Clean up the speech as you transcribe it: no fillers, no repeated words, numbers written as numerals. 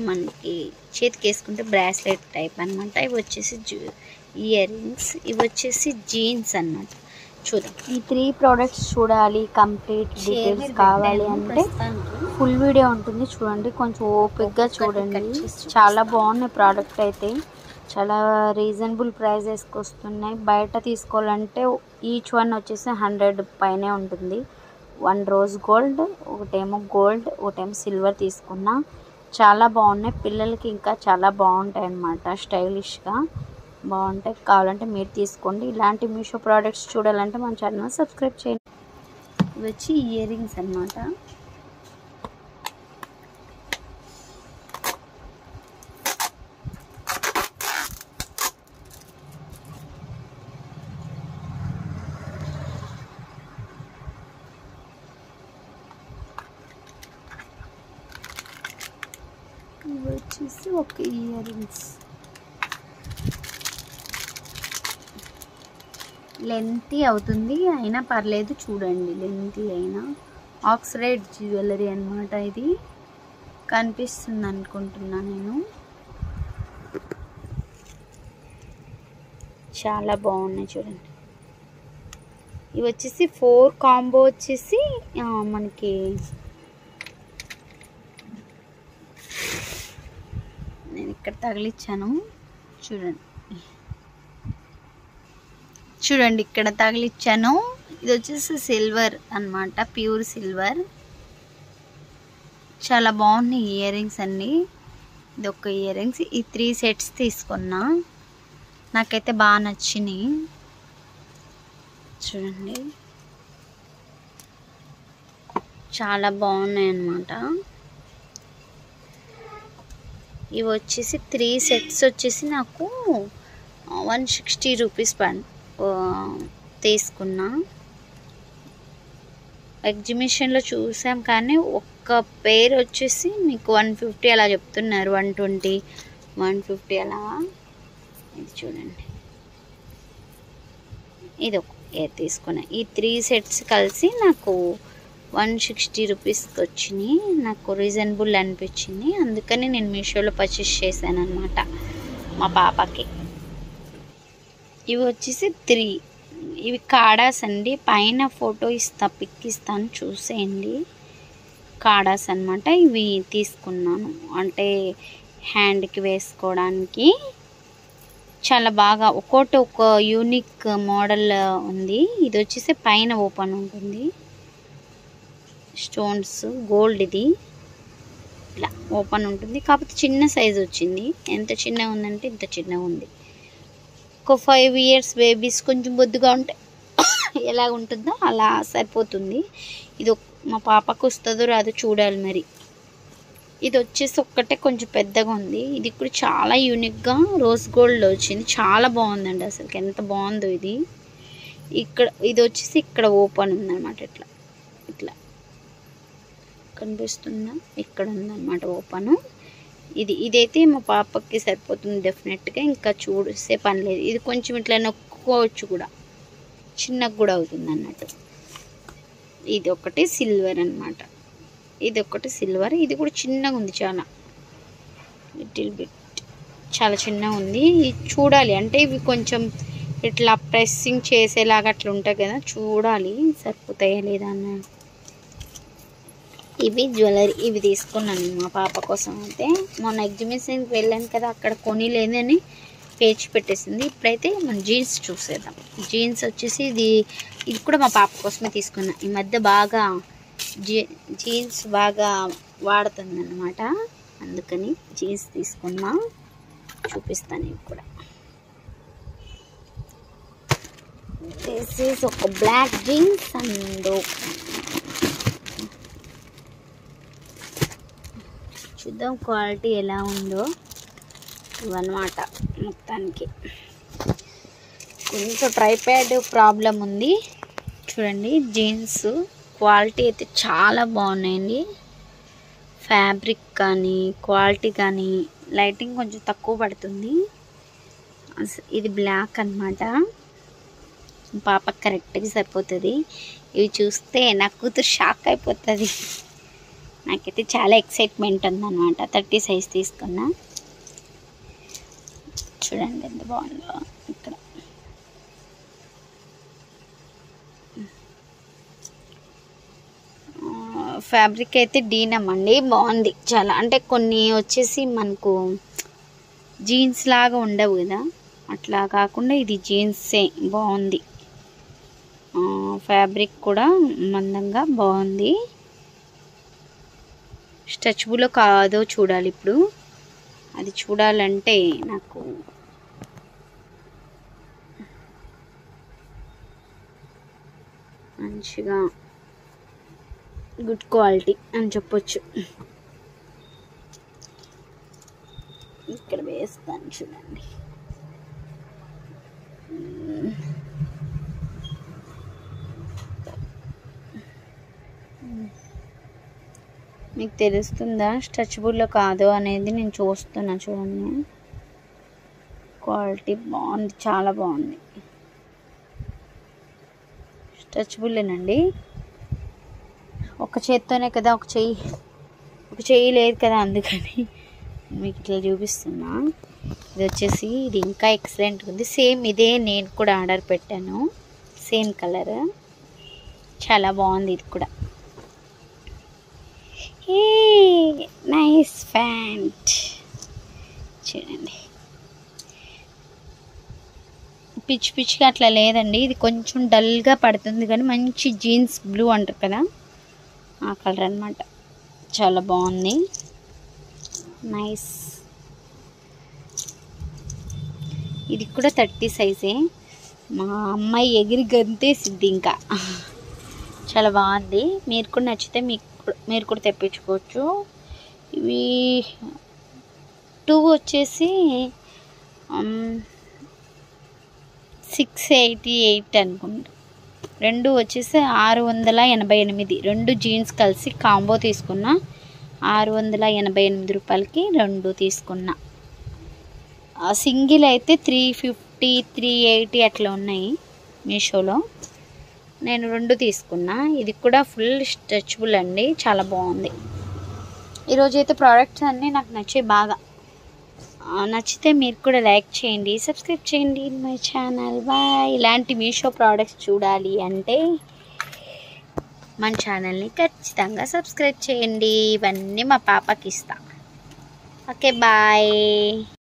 మనకి చేతికి వేసుకుంటే బ్రాస్లెట్ టైప్ అనమాట. ఇవి వచ్చేసి ఇయర్ రింగ్స్, ఇవి వచ్చేసి జీన్స్ అన్నమాట. చూద్దాం ఈ 3 ప్రోడక్ట్స్ చూడాలి, కంప్లీట్ డీటెయిల్స్ కావాలి అంటే ఫుల్ వీడియో ఉంటుంది చూడండి, కొంచెం ఓపిక్గా చూడండి. చాలా బాగున్నాయి ప్రోడక్ట్ అయితే, చాలా రీజనబుల్ ప్రైజెస్కి వస్తున్నాయి. బయట తీసుకోవాలంటే ఈచ్ వన్ వచ్చేసి 100 పైనే ఉంటుంది. 1 రోజ్ గోల్డ్, ఒకటేమో గోల్డ్, ఒకటేమో సిల్వర్ తీసుకున్నా. చాలా బాగున్నాయి, పిల్లలకి ఇంకా చాలా బాగుంటాయి అన్నమాట. స్టైలిష్గా బాగుంటాయి. కావాలంటే మీరు తీసుకోండి. ఇలాంటి మీషో ప్రోడక్ట్స్ చూడాలంటే మన ఛానల్ సబ్స్క్రైబ్ చేయండి. ఇవి వచ్చి ఇయర్ రింగ్స్ అన్నమాట. ఇవి వచ్చేసి ఒక ఇయర్ రింగ్స్. లెంతీ అవుతుంది అయినా పర్లేదు, చూడండి లెంతీ అయినా. ఆక్సిడైడ్ జ్యువెలరీ అన్నమాట. ఇది కనిపిస్తుంది అనుకుంటున్నా నేను. చాలా బాగున్నాయి చూడండి. ఇవి వచ్చేసి 4 కాంబో వచ్చేసి మనకి నేను ఇక్కడ తగిలిచ్చాను చూడండి. చూడండి ఇక్కడ తగిలిచ్చాను. ఇది వచ్చేసి సిల్వర్ అన్నమాట, ప్యూర్ సిల్వర్. చాలా బాగున్నాయి ఇయర్ రింగ్స్ అన్నీ. ఇది ఒక ఇయర్ రింగ్స్. ఈ 3 సెట్స్ తీసుకున్నా, నాకైతే బాగా నచ్చినాయి. చూడండి చాలా బాగున్నాయి అన్నమాట. ఇవి వచ్చేసి 3 సెట్స్ వచ్చేసి నాకు 160 రూపీస్ తీసుకున్నా. ఎగ్జిబిషన్లో చూసాం కానీ ఒక్క పేర్ వచ్చేసి మీకు 150 అలా చెప్తున్నారు, 120, 150 అలా. ఇది చూడండి, ఇది ఒక పేర్ తీసుకున్నా. ఈ 3 సెట్స్ కలిసి నాకు 160 రూపీస్కి వచ్చినాయి. నాకు రీజనబుల్ అనిపించింది, అందుకని నేను మీషోలో పర్చేస్ చేశాను అనమాట మా పాపకి. ఇవి వచ్చేసి 3. ఇవి కాడాస్ అండి. పైన ఫోటో ఇస్తా, పిక్ ఇస్తాను చూసేయండి. కాడాస్ అన్నమాట. ఇవి తీసుకున్నాను అంటే హ్యాండ్కి వేసుకోవడానికి. చాలా బాగా ఒక్కోటి ఒక యూనిక్ మోడల్ ఉంది. ఇది వచ్చేసి పైన ఓపెన్ ఉంటుంది, స్టోన్స్ గోల్డ్. ఇది ఇలా ఓపెన్ ఉంటుంది, కాకపోతే చిన్న సైజు వచ్చింది. ఎంత చిన్నగా ఉందంటే ఇంత చిన్నగా ఉంది. ఒక 5 ఇయర్స్ బేబీస్ కొంచెం బొద్దుగా ఉంటే ఎలా ఉంటుందో అలా సరిపోతుంది. ఇది మా పాపకు వస్తుందో రాదో చూడాలి మరి. ఇది వచ్చేసి ఒక్కటే కొంచెం పెద్దగా ఉంది. ఇది కూడా చాలా యూనిక్గా రోజ్ గోల్డ్లో వచ్చింది. చాలా బాగుందండి, అసలు ఎంత బాగుందో ఇది. ఇక్కడ ఇది వచ్చేసి ఇక్కడ ఓపెన్ ఉందన్నమాట. ఇట్లా ఇట్లా కనిపిస్తుందా, ఇక్కడ ఉందన్నమాట ఓపెను. ఇదైతే మా పాపకి సరిపోతుంది డెఫినెట్గా, ఇంకా చూసే పని లేదు. ఇది కొంచెం ఇట్లా నొక్కుకోవచ్చు కూడా, చిన్నగా కూడా అవుతుంది అన్నట్టు. ఇది ఒకటి సిల్వర్ అన్నమాట. ఇది ఒకటి సిల్వర్. ఇది కూడా చిన్నగా ఉంది, చాలా లిటిల్ బిట్ చాలా చిన్నగా ఉంది. చూడాలి అంటే ఇవి కొంచెం ఇట్లా ప్రెస్సింగ్ చేసేలాగా అట్లా ఉంటాయి కదా, చూడాలి సరిపోతాయా లేదా అన్న. ఇవి జ్యువెలరీ, ఇవి తీసుకున్నాను మా పాప కోసం. అయితే మొన్న ఎగ్జిబిషన్కి వెళ్ళాను కదా, అక్కడ కొనిలేదని పేచి పెట్టేసింది. ఇప్పుడైతే మనం జీన్స్ చూసేద్దాం. జీన్స్ వచ్చేసి ఇది కూడా మా పాప కోసమే తీసుకున్నా. ఈ మధ్య బాగా జీన్స్ బాగా వాడుతుంది అన్నమాట, అందుకని జీన్స్ తీసుకున్నా. చూపిస్తాను ఇవి కూడా. దిస్ ఈజ్ ఒక బ్లాక్ జీన్స్ అండ్ చూద్దాం క్వాలిటీ ఎలా ఉందో. ఇవన్నమాట మొత్తానికి. కొంచెం ట్రైప్యాడ్ ప్రాబ్లం ఉంది చూడండి. జీన్స్ క్వాలిటీ అయితే చాలా బాగున్నాయండి. ఫ్యాబ్రిక్ కానీ క్వాలిటీ కానీ. లైటింగ్ కొంచెం తక్కువ పడుతుంది. ఇది బ్లాక్ అన్నమాట. పాపకి కరెక్ట్గా సరిపోతుంది. ఇవి చూస్తే నా కూతురు షాక్ అయిపోతుంది. నాకైతే చాలా ఎక్సైట్మెంట్ ఉందన్నమాట. 30 సైజ్ తీసుకున్నా. చూడండి ఎంత బాగుందో. ఇక్కడ ఫ్యాబ్రిక్ అయితే డీనమ్ అండి, బాగుంది చాలా. అంటే కొన్ని వచ్చేసి మనకు జీన్స్ లాగా ఉండవు కదా, అట్లా కాకుండా ఇది జీన్సే, బాగుంది. ఫ్యాబ్రిక్ కూడా మందంగా బాగుంది. స్ట్రెచబుల్ కాదో చూడాలి ఇప్పుడు. అది చూడాలంటే నాకు మంచిగా గుడ్ క్వాలిటీ అని చెప్పొచ్చు. ఇక్కడ వేస్తాను చూడండి. మీకు తెలుస్తుందా స్ట్రెచబుల్ కాదో అనేది? నేను చూస్తున్నా చూడండి. క్వాలిటీ బాగుంది, చాలా బాగుంది. స్ట్రెచబుల్లేనండి. ఒక చేత్తోనే కదా, ఒక చెయ్యి లేదు కదా, అందుకని మీకు ఇట్లా చూపిస్తున్నా. ఇది వచ్చేసి ఇది ఇంకా ఎక్సలెంట్గా ఉంది. సేమ్ ఇదే నేను కూడా ఆర్డర్ పెట్టాను, సేమ్ కలర్. చాలా బాగుంది ఇది కూడా. ఏ నైస్ ప్యాంట్ చూడండి. పిచ్చిగా అట్లా లేదండి, ఇది కొంచెం డల్గా పడుతుంది కానీ మంచి జీన్స్ బ్లూ అంటారు కదా, ఆ కలర్ అన్నమాట. చాలా బాగుంది, నైస్. ఇది కూడా 30 సైజే. మా అమ్మాయి ఎగిరి గంతేసిద్ది ఇంకా. చాలా బాగుంది. మీరు కూడా నచ్చితే మీరు కూడా తెప్పించుకోవచ్చు. ఇవి 2 వచ్చేసి 688 అనుకుంటా. 2 వచ్చేసి 688. 2 జీన్స్ కలిసి కాంబో తీసుకున్నా. 688 రూపాయలకి 2 తీసుకున్నా. సింగిల్ అయితే 350, 380 అట్లా ఉన్నాయి మీషోలో. నేను 2 తీసుకున్నా. ఇది కూడా ఫుల్ స్ట్రెచబుల్ అండి, చాలా బాగుంది. ఈరోజైతే ప్రోడక్ట్స్ అన్నీ నాకు నచ్చాయి బాగా. నచ్చితే మీరు కూడా లైక్ చేయండి, సబ్స్క్రైబ్ చేయండి మై ఛానల్. బాయ్. ఇలాంటి మీషో ప్రోడక్ట్స్ చూడాలి అంటే మన ఛానల్ని ఖచ్చితంగా సబ్స్క్రైబ్ చేయండి. ఇవన్నీ మా పాపకి ఇస్తా. Okay bye.